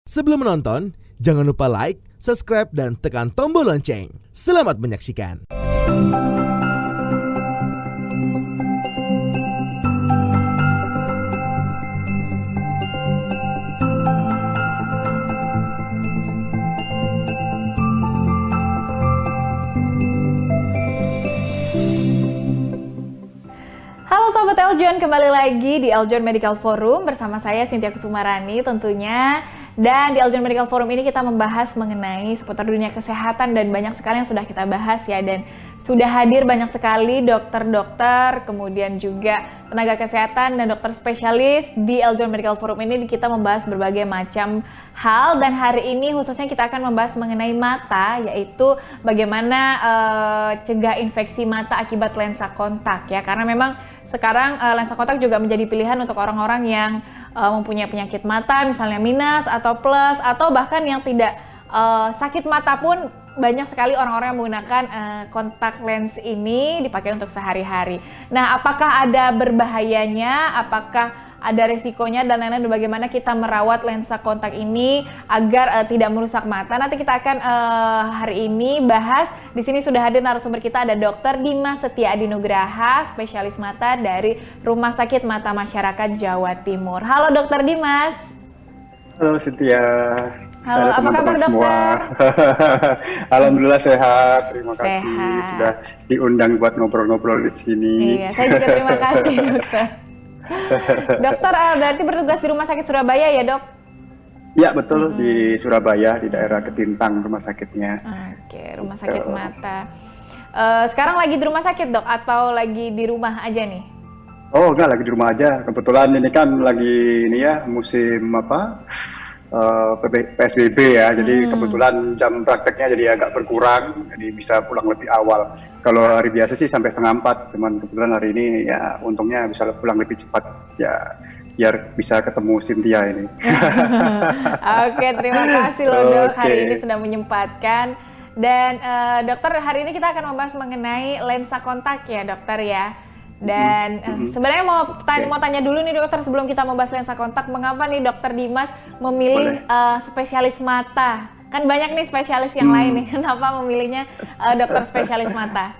Sebelum menonton, jangan lupa like, subscribe, dan tekan tombol lonceng. Selamat menyaksikan. Halo Sobat Eljon, kembali lagi di Eljon Medical Forum bersama saya Cynthia Kusumarani tentunya. Dan di Eljon Medical Forum ini kita membahas mengenai seputar dunia kesehatan dan banyak sekali yang sudah kita bahas ya. Dan sudah hadir banyak sekali dokter-dokter, kemudian juga tenaga kesehatan dan dokter spesialis di Eljon Medical Forum ini. Kita membahas berbagai macam hal dan hari ini khususnya kita akan membahas mengenai mata, yaitu bagaimana cegah infeksi mata akibat lensa kontak ya. Karena memang sekarang lensa kontak juga menjadi pilihan untuk orang-orang yang mempunyai penyakit mata, misalnya minus atau plus, atau bahkan yang tidak sakit mata pun banyak sekali orang-orang yang menggunakan kontak lens ini dipakai untuk sehari-hari. Nah, apakah ada berbahayanya? Apakah ada resikonya dan lain-lain, bagaimana kita merawat lensa kontak ini agar tidak merusak mata? Nanti kita akan hari ini bahas. Di sini sudah hadir narasumber kita, ada Dr. Dimas Setia Adi Nugraha, spesialis mata dari Rumah Sakit Mata Masyarakat Jawa Timur. Halo Dr. Dimas. Halo Cynthia. Halo, apa kabar dokter? Alhamdulillah sehat, terima kasih Sehat. sudah diundang buat ngobrol-ngobrol di sini. Iya, saya juga terima kasih dokter. Dokter berarti bertugas di Rumah Sakit Surabaya ya dok? Ya betul, di Surabaya, di daerah Ketintang rumah sakitnya. Oke, Rumah Sakit Mata. Sekarang lagi di rumah sakit dok atau lagi di rumah aja nih? Oh enggak, lagi di rumah aja. Kebetulan ini kan lagi ini ya musim PSBB ya, jadi kebetulan jam prakteknya jadi agak berkurang, jadi bisa pulang lebih awal. Kalau hari biasa sih sampai 3:30, cuman kebetulan hari ini ya untungnya bisa pulang lebih cepat ya, biar bisa ketemu Cynthia ini. Oke, terima kasih loh dok, Oke. hari ini sudah menyempatkan. Dan dokter, hari ini kita akan membahas mengenai lensa kontak ya dokter ya. Dan sebenarnya mau tanya dulu nih dokter, sebelum kita membahas lensa kontak, mengapa nih dokter Dimas memilih spesialis mata? Kan banyak nih spesialis yang lain nih, kenapa memilihnya dokter spesialis mata?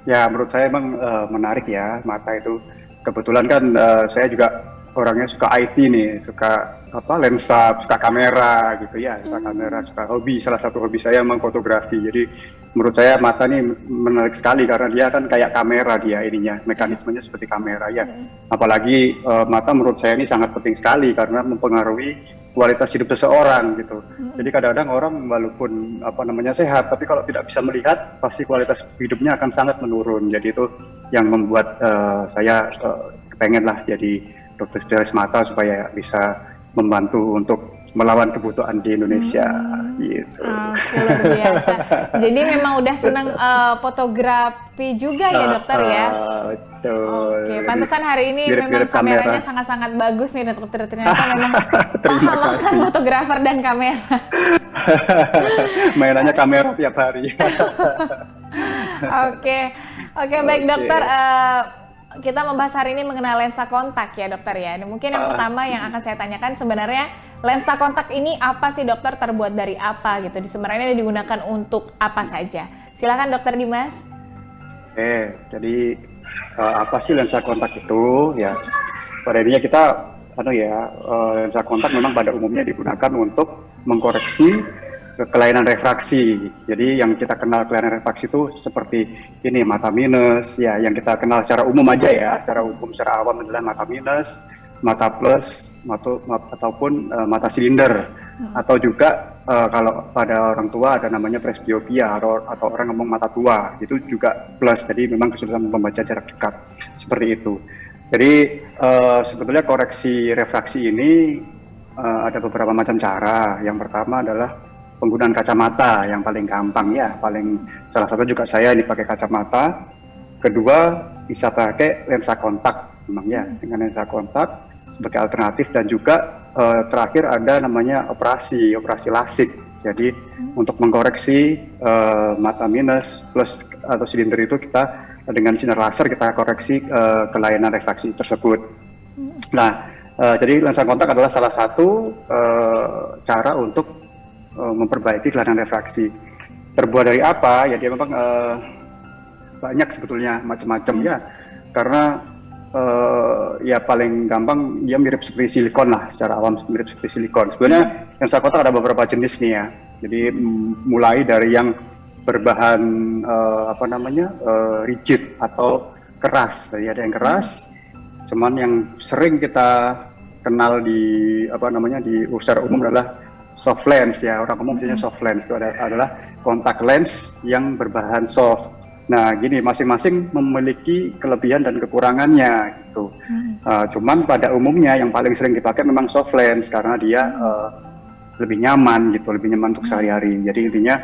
Ya menurut saya emang menarik ya, mata itu. Kebetulan kan saya juga orangnya suka IT nih, suka lensa, suka kamera gitu ya, suka kamera, suka hobi. Salah satu hobi saya memang fotografi. Jadi menurut saya mata ini menarik sekali karena dia kan kayak kamera, dia ininya, mekanismenya seperti kamera ya. Apalagi mata menurut saya ini sangat penting sekali karena mempengaruhi kualitas hidup seseorang gitu. Jadi kadang-kadang orang walaupun sehat, tapi kalau tidak bisa melihat pasti kualitas hidupnya akan sangat menurun. Jadi itu yang membuat saya pengen lah jadi dokter spesialis mata supaya bisa membantu untuk melawan kebutuhan di Indonesia gitu. Oke, luar biasa. Jadi memang udah seneng fotografi juga ya dokter ya? Betul. Oke, pantesan hari ini Mirip-mirip memang kameranya kamera. sangat-sangat bagus nih dokter. Ternyata memang Terima paham akan kasih. fotografer dan kamera. Mainannya kamera tiap hari. Oke, baik dokter. Kita membahas hari ini mengenai lensa kontak ya dokter ya. Mungkin yang pertama yang akan saya tanyakan, sebenarnya lensa kontak ini apa sih dokter, terbuat dari apa gitu? Sebenarnya digunakan untuk apa saja? Silakan dokter Dimas. Oke, jadi apa sih lensa kontak itu ya? Pada intinya kita lensa kontak memang pada umumnya digunakan untuk mengkoreksi kelainan refraksi. Jadi yang kita kenal kelainan refraksi itu seperti ini, mata minus ya, yang kita kenal secara umum aja ya, secara umum, secara awam adalah mata minus, mata plus, ataupun mata silinder. Atau juga kalau pada orang tua ada namanya presbiopia atau orang ngomong mata tua, itu juga plus, jadi memang kesulitan membaca jarak dekat, seperti itu. Jadi sebetulnya koreksi refraksi ini ada beberapa macam cara. Yang pertama adalah penggunaan kacamata yang paling gampang ya, salah satu juga saya ini pakai kacamata. Kedua bisa pakai lensa kontak memang ya, dengan lensa kontak sebagai alternatif. Dan juga terakhir ada namanya operasi LASIK. Jadi untuk mengkoreksi mata minus, plus atau silinder itu kita dengan sinar laser kita koreksi kelainan refraksi tersebut. Nah, jadi lensa kontak adalah salah satu cara untuk memperbaiki kelainan refraksi. Terbuat dari apa? Ya dia memang banyak sebetulnya macam-macam ya, karena ya paling gampang dia mirip seperti silikon lah, secara awam mirip seperti silikon. Sebenarnya lensa kontak ada beberapa jenis nih ya. Jadi mulai dari yang berbahan rigid atau keras. Jadi ada yang keras, cuman yang sering kita kenal di secara umum adalah soft lens ya. Orang umum punya soft lens itu adalah kontak lens yang berbahan soft. Nah, gini, masing-masing memiliki kelebihan dan kekurangannya gitu. Cuman pada umumnya yang paling sering dipakai memang soft lens karena dia lebih nyaman gitu, lebih nyaman untuk sehari-hari. Jadi intinya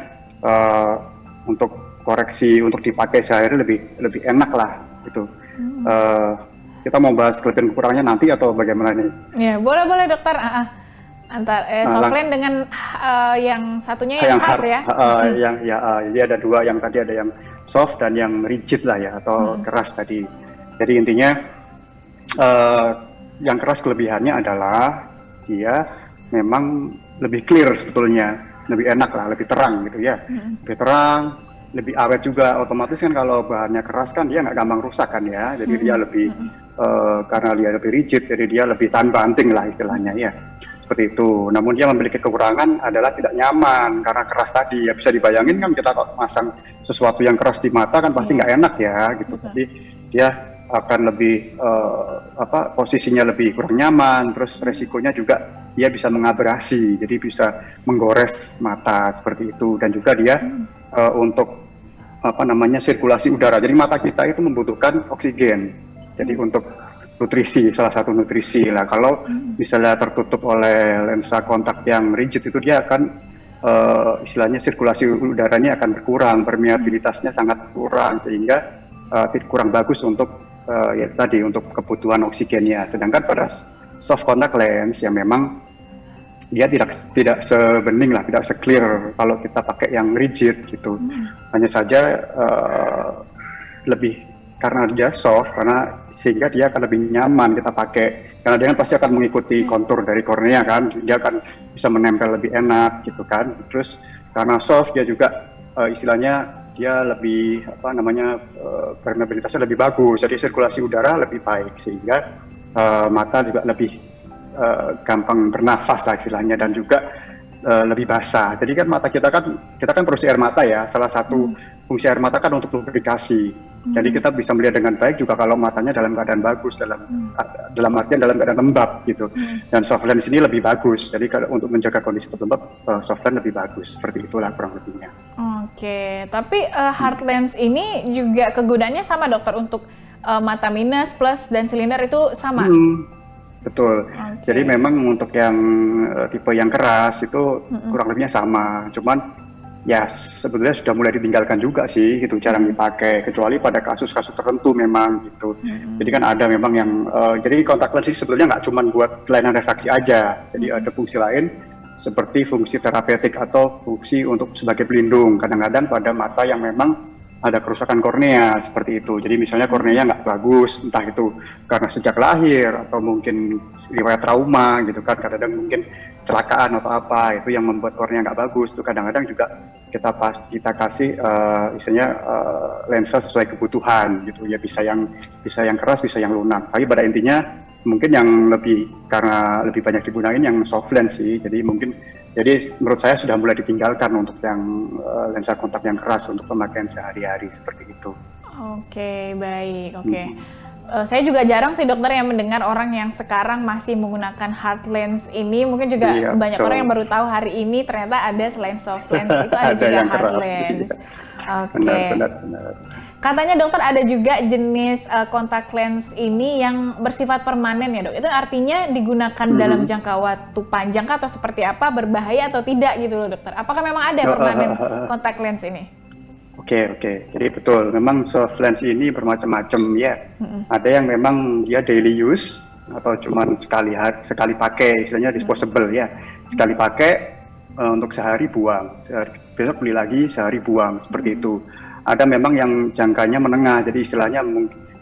untuk koreksi, untuk dipakai sehari-hari lebih enak lah gitu. Kita mau bahas kelebihan kekurangannya nanti atau bagaimana nih? Ya, boleh dokter. Soft lens dengan yang satunya yang hard ya? Jadi ada dua, yang tadi ada yang soft dan yang rigid lah ya, atau keras tadi. Jadi intinya yang keras kelebihannya adalah dia memang lebih clear sebetulnya, lebih enak lah, lebih terang gitu ya, lebih terang, lebih awet juga. Otomatis kan kalau bahannya keras kan dia nggak gampang rusak kan ya, jadi dia lebih karena dia lebih rigid, jadi dia lebih tahan banting lah istilahnya ya. Seperti itu. Namun dia memiliki kekurangan adalah tidak nyaman karena keras tadi. Ya bisa dibayangin kan, kita kalau masang sesuatu yang keras di mata kan pasti nggak enak ya gitu. Jadi dia akan lebih posisinya lebih kurang nyaman. Terus resikonya juga dia bisa mengabrasi, jadi bisa menggores mata seperti itu. Dan juga dia untuk sirkulasi udara. Jadi mata kita itu membutuhkan oksigen. Jadi untuk nutrisi, salah satu nutrisi lah. Kalau misalnya tertutup oleh lensa kontak yang rigid itu dia akan istilahnya sirkulasi udaranya akan berkurang, permeabilitasnya sangat kurang, sehingga kurang bagus untuk untuk kebutuhan oksigennya. Sedangkan pada soft contact lens yang memang dia tidak sebening lah, tidak se-clear kalau kita pakai yang rigid gitu. Hanya saja lebih karena dia soft, sehingga dia akan lebih nyaman kita pakai, karena dia kan pasti akan mengikuti kontur dari kornea kan, dia akan bisa menempel lebih enak gitu kan. Terus karena soft dia juga istilahnya dia lebih permeabilitasnya lebih bagus, jadi sirkulasi udara lebih baik, sehingga mata juga lebih gampang bernafas lah istilahnya, dan juga lebih basah. Jadi kan mata kita kan produksi air mata ya, salah satu fungsi air mata kan untuk lubrikasi. Jadi kita bisa melihat dengan baik juga kalau matanya dalam keadaan bagus, dalam artian dalam keadaan lembab gitu. Dan soft lens ini lebih bagus. Jadi kalau untuk menjaga kondisi lembab, soft lens lebih bagus. Seperti itulah kurang lebihnya. Oke, tapi hard lens ini juga kegunaannya sama dokter untuk mata minus, plus, dan silinder itu sama? Betul. Jadi memang untuk yang tipe yang keras itu kurang lebihnya sama. Cuman ya sebetulnya sudah mulai ditinggalkan juga sih gitu, jarang dipakai, kecuali pada kasus-kasus tertentu memang gitu. Jadi kan ada memang yang jadi kontak lens ini sebetulnya nggak cuma buat kelainan refraksi aja. Jadi ada fungsi lain seperti fungsi terapeutik atau fungsi untuk sebagai pelindung. Kadang-kadang pada mata yang memang ada kerusakan kornea seperti itu. Jadi misalnya korneanya nggak bagus, entah itu karena sejak lahir atau mungkin riwayat trauma gitu kan, kadang-kadang mungkin kecelakaan atau apa, itu yang membuat kornea nggak bagus. Itu kadang-kadang juga kita kasih lensa sesuai kebutuhan gitu ya, bisa yang keras, bisa yang lunak. Tapi pada intinya mungkin yang karena lebih banyak digunakan yang soft lens sih. Jadi menurut saya sudah mulai ditinggalkan untuk yang lensa kontak yang keras untuk pemakaian sehari-hari seperti itu. Oke, baik. Saya juga jarang sih dokter yang mendengar orang yang sekarang masih menggunakan hard lens ini. Mungkin juga banyak orang yang baru tahu hari ini ternyata ada selain soft lens itu ada juga hard lens. Benar. Katanya dokter ada juga jenis kontak lens ini yang bersifat permanen ya dok. Itu artinya digunakan dalam jangka waktu panjang atau seperti apa, berbahaya atau tidak gitu loh dokter. Apakah memang ada permanen kontak lens ini? Oke. Jadi betul, memang soft lens ini bermacam-macam ya. Ada yang memang dia daily use atau cuma sekali pakai, istilahnya disposable ya. Sekali pakai untuk sehari buang, besok beli lagi, sehari buang, seperti itu. Ada memang yang jangkanya menengah, jadi istilahnya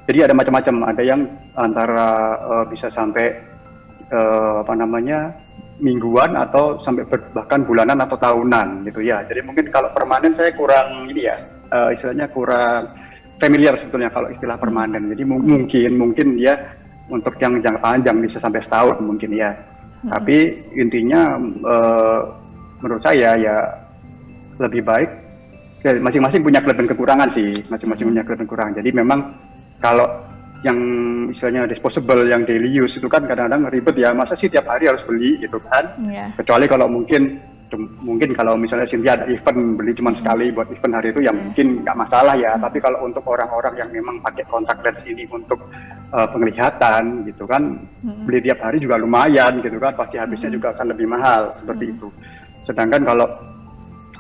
jadi ada macam-macam. Ada yang antara bisa sampai mingguan atau sampai bahkan bulanan atau tahunan gitu ya. Jadi mungkin kalau permanen saya kurang ini ya, istilahnya kurang familiar sebetulnya kalau istilah permanen. Jadi mungkin dia untuk yang jangka panjang bisa sampai setahun mungkin ya. Tapi intinya menurut saya ya lebih baik ya, masing-masing punya kelebihan kekurangan sih, masing-masing punya kelebihan kekurangan. Jadi memang kalau yang istilahnya disposable, yang daily use itu kan kadang-kadang ribet ya, masa sih tiap hari harus beli gitu kan. Kecuali kalau mungkin kalau misalnya Cynthia ada event, beli cuma sekali buat event hari itu ya mungkin nggak masalah ya. Tapi kalau untuk orang-orang yang memang pakai contact lens ini untuk penglihatan gitu kan, beli tiap hari juga lumayan gitu kan, pasti habisnya juga akan lebih mahal seperti itu. Sedangkan kalau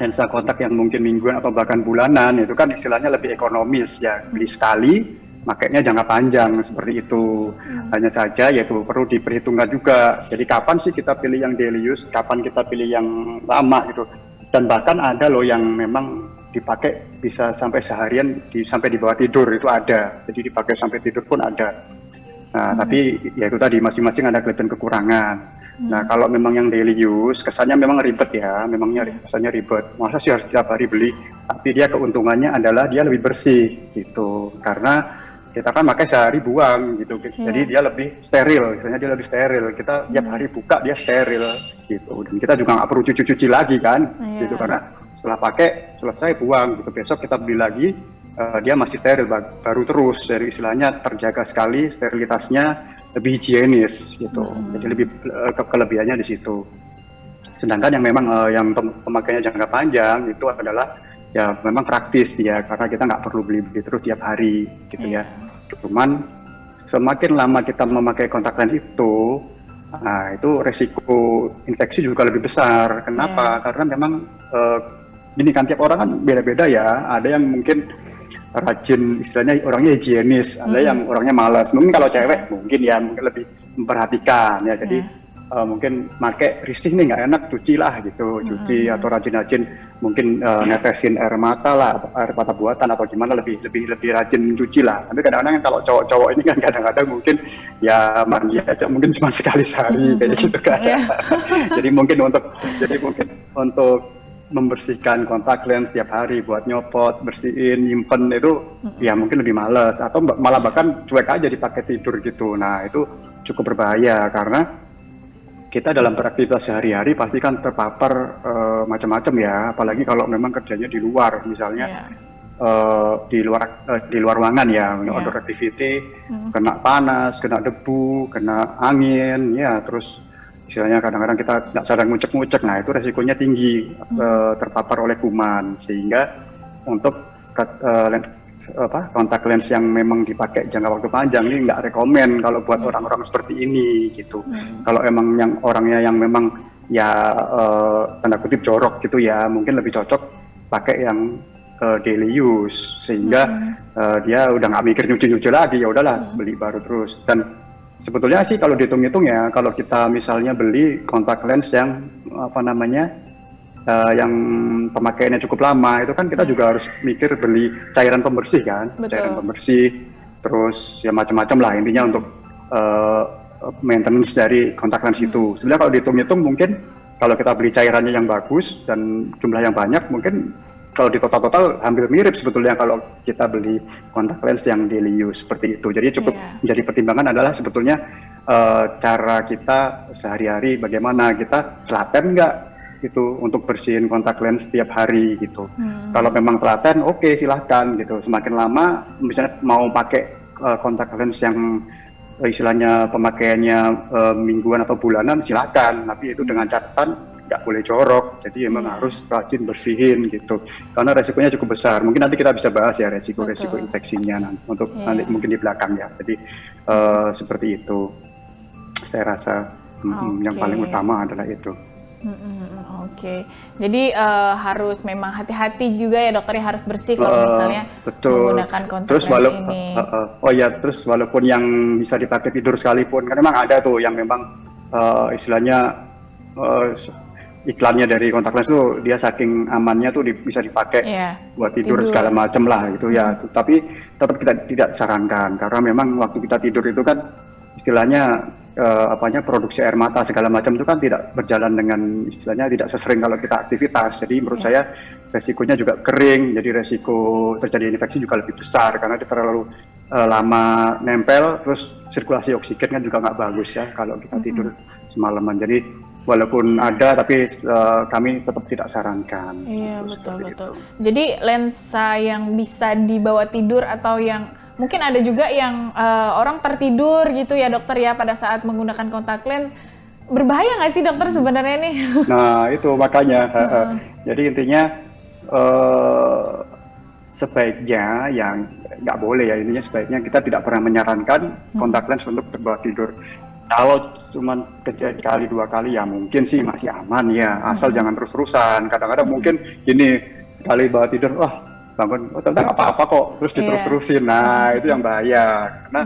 lensa kontak yang mungkin mingguan atau bahkan bulanan itu kan istilahnya lebih ekonomis ya, beli sekali makanya jangka panjang seperti itu. Hanya saja yaitu perlu diperhitungkan juga, jadi kapan sih kita pilih yang daily use, kapan kita pilih yang lama gitu. Dan bahkan ada loh yang memang dipakai bisa sampai seharian sampai di bawah tidur itu ada, jadi dipakai sampai tidur pun ada. Nah tapi ya itu tadi masing-masing ada kelebihan kekurangan. Nah kalau memang yang daily use kesannya memang ribet ya, memangnya kesannya ribet, masa sih harus tiap hari beli. Tapi dia keuntungannya adalah dia lebih bersih gitu, karena kita kan pakai sehari buang gitu, jadi dia lebih steril, misalnya dia lebih steril, kita tiap hari buka dia steril gitu, dan kita juga nggak perlu cuci-cuci lagi kan, gitu, karena setelah pakai selesai buang gitu, besok kita beli lagi, dia masih steril, baru terus, dari istilahnya terjaga sekali sterilitasnya, lebih higienis gitu, jadi lebih kelebihannya di situ. Sedangkan yang memang yang pemakaiannya jangka panjang itu adalah ya memang praktis dia, karena kita nggak perlu beli terus tiap hari gitu ya. Cuman semakin lama kita memakai kontak lens itu, nah itu resiko infeksi juga lebih besar. Kenapa? Karena memang gini kan, tiap orang kan beda-beda ya. Ada yang mungkin rajin, istilahnya orangnya higienis, ada yang orangnya malas. Mungkin kalau cewek mungkin ya mungkin lebih memperhatikan ya. Jadi mungkin pakai risih nih nggak enak, cuci lah gitu, cuci atau rajin-rajin mungkin netesin air mata lah, air mata buatan atau gimana, lebih rajin cuci lah. Tapi kadang-kadang kalau cowok-cowok ini kan kadang-kadang mungkin ya mandi aja mungkin cuma sekali sehari kayak gitu kan. Jadi mungkin untuk membersihkan kontak lens setiap hari buat nyopot, bersihin, nyimpen itu ya mungkin lebih males, atau malah bahkan cuek aja dipakai tidur gitu. Nah itu cukup berbahaya, karena kita dalam beraktivitas sehari-hari pasti kan terpapar macam-macam ya, apalagi kalau memang kerjanya di luar, misalnya di luar ruangan ya, outdoor activity, kena panas, kena debu, kena angin, ya terus istilahnya kadang-kadang kita nggak sadar ngucek-ngucek, nah itu resikonya tinggi terpapar oleh kuman, sehingga untuk kontak lens yang memang dipakai jangka waktu panjang ini nggak rekomen kalau buat orang-orang seperti ini gitu. Kalau emang yang orangnya yang memang ya tanda kutip jorok gitu ya, mungkin lebih cocok pakai yang daily use, sehingga dia udah nggak mikir nyuci-nyuci lagi, ya udahlah beli baru terus. Dan sebetulnya sih kalau dihitung-hitung ya, kalau kita misalnya beli kontak lens yang yang pemakaiannya cukup lama, itu kan kita juga harus mikir beli cairan pembersih kan. Betul. Cairan pembersih, terus ya macam-macam lah intinya untuk maintenance dari kontak lens itu. Sebenarnya kalau dihitung-hitung mungkin kalau kita beli cairannya yang bagus dan jumlah yang banyak, mungkin kalau di total hampir mirip sebetulnya kalau kita beli kontak lens yang daily use seperti itu. Jadi cukup menjadi pertimbangan adalah sebetulnya cara kita sehari-hari, bagaimana kita telaten nggak itu untuk bersihin kontak lens setiap hari gitu. Kalau memang telaten, oke, silahkan gitu. Semakin lama, misalnya mau pakai kontak lens yang istilahnya pemakaiannya mingguan atau bulanan, silahkan. Tapi itu dengan catatan nggak boleh jorok. Jadi emang harus rajin bersihin gitu. Karena resikonya cukup besar. Mungkin nanti kita bisa bahas ya resiko-resiko infeksinya untuk nanti mungkin di belakang ya. Jadi seperti itu. Saya rasa yang paling utama adalah itu. Oke. Jadi harus memang hati-hati juga ya dokter, harus bersih kalau misalnya menggunakan kontak lens ini. Terus walaupun yang bisa dipakai tidur sekalipun, kan memang ada tuh yang memang istilahnya iklannya dari kontak lens tuh dia saking amannya tuh bisa dipakai buat tidur segala macam lah gitu ya. Tapi tetap kita tidak sarankan, karena memang waktu kita tidur itu kan istilahnya produksi air mata segala macam itu kan tidak berjalan dengan istilahnya tidak sesering kalau kita aktivitas. Jadi menurut saya resikonya juga kering, jadi resiko terjadi infeksi juga lebih besar karena dia terlalu lama nempel, terus sirkulasi oksigen kan juga nggak bagus ya kalau kita tidur semalaman. Jadi walaupun ada tapi kami tetap tidak sarankan. Iya, betul. Jadi lensa yang bisa dibawa tidur atau yang mungkin ada juga yang orang tertidur gitu ya dokter ya pada saat menggunakan kontak lens, berbahaya nggak sih dokter sebenarnya nih? Nah itu makanya, jadi intinya sebaiknya yang nggak boleh ya, intinya sebaiknya kita tidak pernah menyarankan kontak lens untuk terbawa tidur. Kalau cuma kejadian kali 2 kali ya mungkin sih masih aman ya, asal jangan terus-terusan. Kadang-kadang mungkin gini, sekali bawa tidur, wah bangun, tentang apa-apa kok, terus diterus-terusin. Nah itu yang bahaya, karena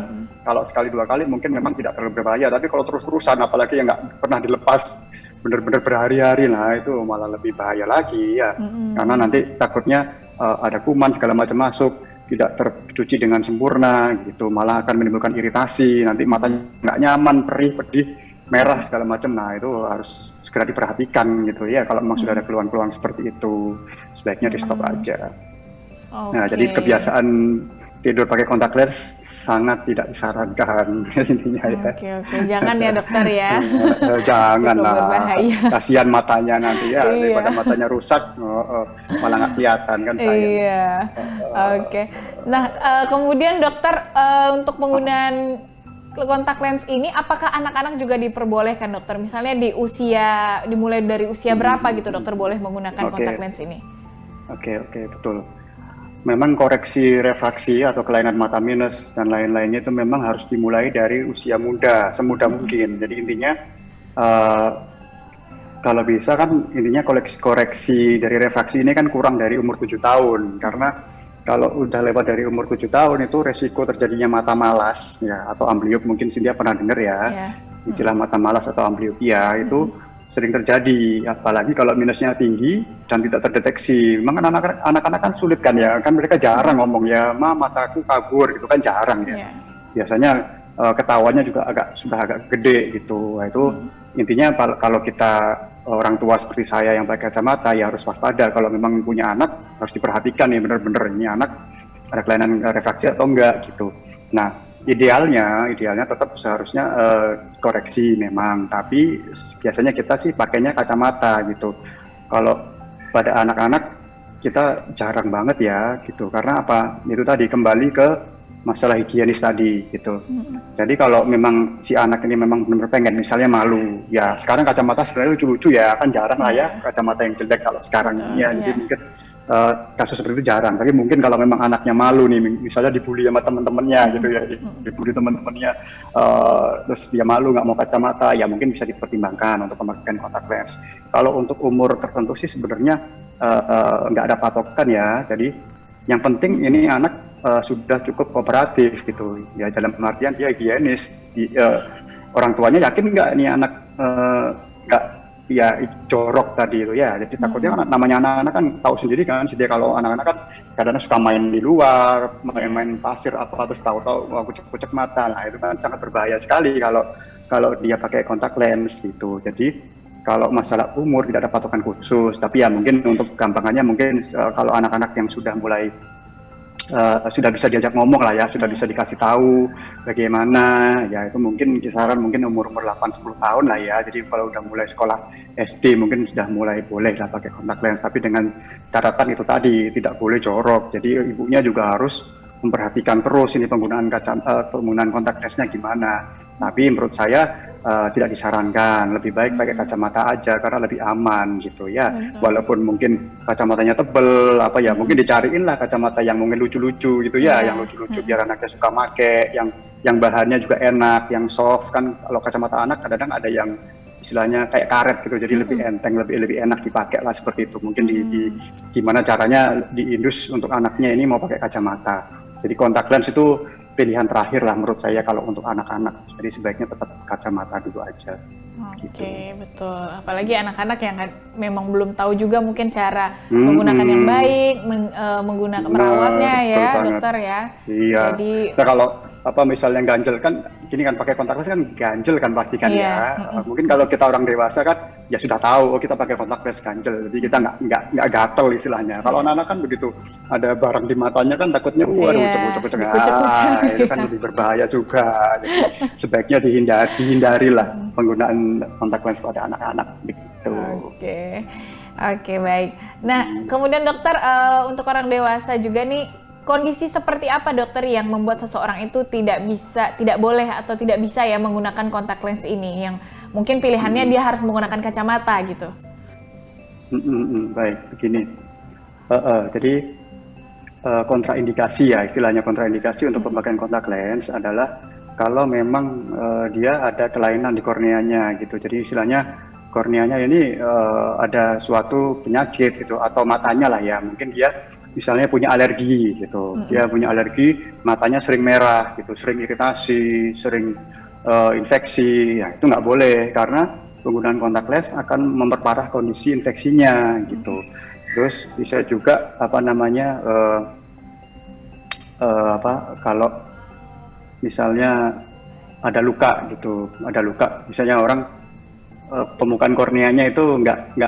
kalau sekali 2 kali mungkin memang tidak terlalu berbahaya, tapi kalau terus-terusan, apalagi yang nggak pernah dilepas benar-benar berhari-hari, nah itu malah lebih bahaya lagi ya, karena nanti takutnya ada kuman segala macam masuk, tidak tercuci dengan sempurna gitu, malah akan menimbulkan iritasi, nanti matanya nggak nyaman, perih, pedih, merah segala macam. Nah itu harus segera diperhatikan gitu ya, kalau memang sudah ada keluhan-keluhan seperti itu, sebaiknya di stop aja. Nah jadi kebiasaan tidur pakai kontak lens sangat tidak disarankan intinya ya. Oke, jangan ya dokter ya. Jangan lah, berbahaya. kasihan matanya nanti ya, daripada matanya rusak malah nggak kelihatan kan sayang. Iya, oke. Nah kemudian dokter untuk penggunaan kontak lens ini apakah anak-anak juga diperbolehkan dokter? Misalnya dimulai dari usia berapa gitu dokter boleh menggunakan kontak lens ini? Oke, betul. Memang koreksi refraksi atau kelainan mata minus dan lain-lainnya itu memang harus dimulai dari usia muda, semuda mungkin. Jadi intinya kalau bisa kan intinya koreksi dari refraksi ini kan kurang dari umur 7 tahun. Karena kalau udah lewat dari umur 7 tahun itu resiko terjadinya mata malas ya, atau ambliop, mungkin Cynthia pernah dengar ya, istilah mata malas atau ambliopia itu sering terjadi, apalagi kalau minusnya tinggi dan tidak terdeteksi. Memang anak-anak kan sulit kan ya, kan mereka jarang ngomong ya, mataku kabur gitu kan, jarang ya. Biasanya ketawanya juga sudah agak gede gitu. Nah, itu intinya kalau kita orang tua seperti saya yang pakai kacamata ya harus waspada. Kalau memang punya anak harus diperhatikan nih bener-bener ini anak ada kelainan refraksi atau enggak gitu. Nah idealnya tetap seharusnya koreksi memang, tapi biasanya kita sih pakainya kacamata gitu. Kalau pada anak-anak kita jarang banget ya gitu, karena apa? Itu tadi kembali ke masalah higienis tadi gitu. Jadi kalau memang si anak ini memang benar-benar pengen, misalnya malu, ya sekarang kacamata sebenarnya lucu-lucu ya, kan jarang lah ya kacamata yang jelek kalau sekarang ya. Jadi mungkin kasus seperti itu jarang, tapi mungkin kalau memang anaknya malu nih, misalnya dibully sama teman-temannya gitu ya, dibully teman-temannya, terus dia malu nggak mau kacamata, ya mungkin bisa dipertimbangkan untuk pemakaian kontak lens. Kalau untuk umur tertentu sih sebenarnya nggak ada patokan ya, jadi yang penting ini anak sudah cukup kooperatif gitu, ya dalam pengertian dia higienis, orang tuanya yakin nggak ini anak nggak ya jorok tadi itu ya. Jadi takutnya kan namanya anak-anak kan tahu sendiri kan, jadi kalau anak-anak kan kadang-kadang suka main di luar, main pasir apa, terus tahu-tahu kucek-kucek mata. Nah itu kan sangat berbahaya sekali kalau dia pakai kontak lens gitu. Jadi kalau masalah umur tidak ada patokan khusus, tapi ya mungkin untuk gampangannya mungkin kalau anak-anak yang sudah mulai sudah bisa diajak ngomong lah ya, sudah bisa dikasih tahu bagaimana, ya itu mungkin kisaran mungkin umur 8-10 tahun lah ya. Jadi kalau udah mulai sekolah SD mungkin sudah mulai boleh lah pakai kontak lens, tapi dengan catatan itu tadi tidak boleh jorok. Jadi ibunya juga harus memperhatikan terus ini penggunaan kontak lensnya gimana. Tapi menurut saya tidak disarankan, lebih baik pakai kacamata aja karena lebih aman gitu ya. Walaupun mungkin kacamatanya tebel apa ya, mungkin dicariin lah kacamata yang mungkin lucu-lucu gitu ya, yang lucu-lucu biar anaknya suka make, yang bahannya juga enak, yang soft kan. Kalau kacamata anak kadang-kadang ada yang istilahnya kayak karet gitu, jadi lebih enteng, lebih enak dipakai lah seperti itu. Mungkin gimana caranya diindus untuk anaknya ini mau pakai kacamata. Jadi kontak lens itu pilihan terakhir lah menurut saya kalau untuk anak-anak. Jadi sebaiknya tetap kacamata dulu aja. Oke, betul. Apalagi anak-anak yang memang belum tahu juga mungkin cara menggunakan yang baik, menggunakan merawatnya ya, banget. dokter ya. Iya. Jadi nah, kalau misalnya ganjel kan gini kan pakai kontak lens kan ganjel kan pasti kan Iya, ya. Mungkin kalau kita orang dewasa kan ya sudah tahu oh kita pakai kontak lens ganjel, jadi kita nggak gatel istilahnya. Kalau anak-anak kan begitu ada barang di matanya kan takutnya waduh Iya, kucek-kucek dikucek-kucek, itu kan iya. lebih berbahaya juga. Jadi sebaiknya dihindari lah penggunaan kontak lens pada anak-anak gitu. Oke, baik. Nah, kemudian dokter, untuk orang dewasa juga nih, kondisi seperti apa dokter yang membuat seseorang itu tidak boleh atau tidak bisa ya menggunakan kontak lens ini, yang mungkin pilihannya dia harus menggunakan kacamata gitu? Baik, begini. Jadi kontraindikasi ya, istilahnya kontraindikasi untuk pemakaian kontak lens adalah kalau memang dia ada kelainan di korneanya gitu. Jadi istilahnya korneanya ini ada suatu penyakit gitu, atau matanya lah ya, mungkin dia misalnya punya alergi gitu, dia punya alergi, matanya sering merah gitu, sering iritasi, sering infeksi, ya itu nggak boleh karena penggunaan kontak lens akan memperparah kondisi infeksinya gitu. Terus bisa juga kalau misalnya ada luka gitu, misalnya orang pemukaan korneanya itu nggak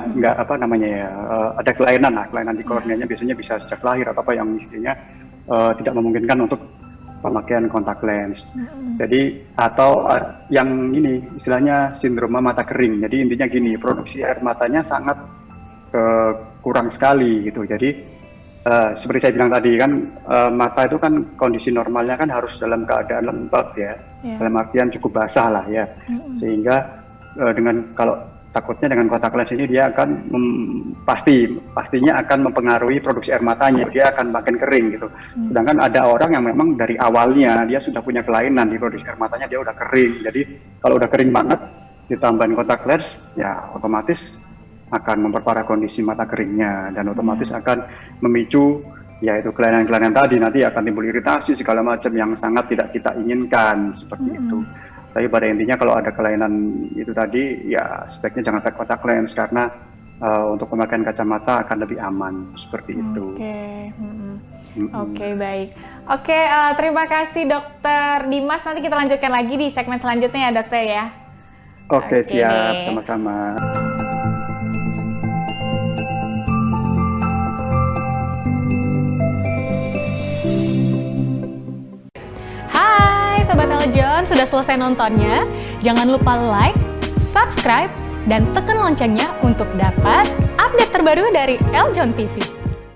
ada kelainan di korneanya, biasanya bisa sejak lahir atau apa yang istilahnya tidak memungkinkan untuk pemakaian kontak lens. Jadi atau yang ini istilahnya sindroma mata kering. Jadi intinya gini, produksi air matanya sangat kurang sekali gitu. Jadi seperti saya bilang tadi kan mata itu kan kondisi normalnya kan harus dalam keadaan lembab ya, dalam artian cukup basah lah ya, sehingga takutnya dengan kontak lens ini dia akan pastinya akan mempengaruhi produksi air matanya, dia akan makin kering gitu. Sedangkan ada orang yang memang dari awalnya dia sudah punya kelainan di produksi air matanya, dia udah kering. Jadi kalau udah kering banget ditambahin kontak lens ya otomatis akan memperparah kondisi mata keringnya dan otomatis akan memicu yaitu kelainan-kelainan tadi, nanti akan timbul iritasi segala macam yang sangat tidak kita inginkan seperti itu. Tapi pada intinya kalau ada kelainan itu tadi ya sebaiknya jangan pakai kontak lens karena untuk pemakaian kacamata akan lebih aman seperti itu. Oke, baik. Oke, terima kasih Dokter Dimas. Nanti kita lanjutkan lagi di segmen selanjutnya ya dokter ya. Oke, siap, sama-sama. Sobat Eljon, sudah selesai nontonnya? Jangan lupa like, subscribe, dan tekan loncengnya untuk dapat update terbaru dari Eljon TV.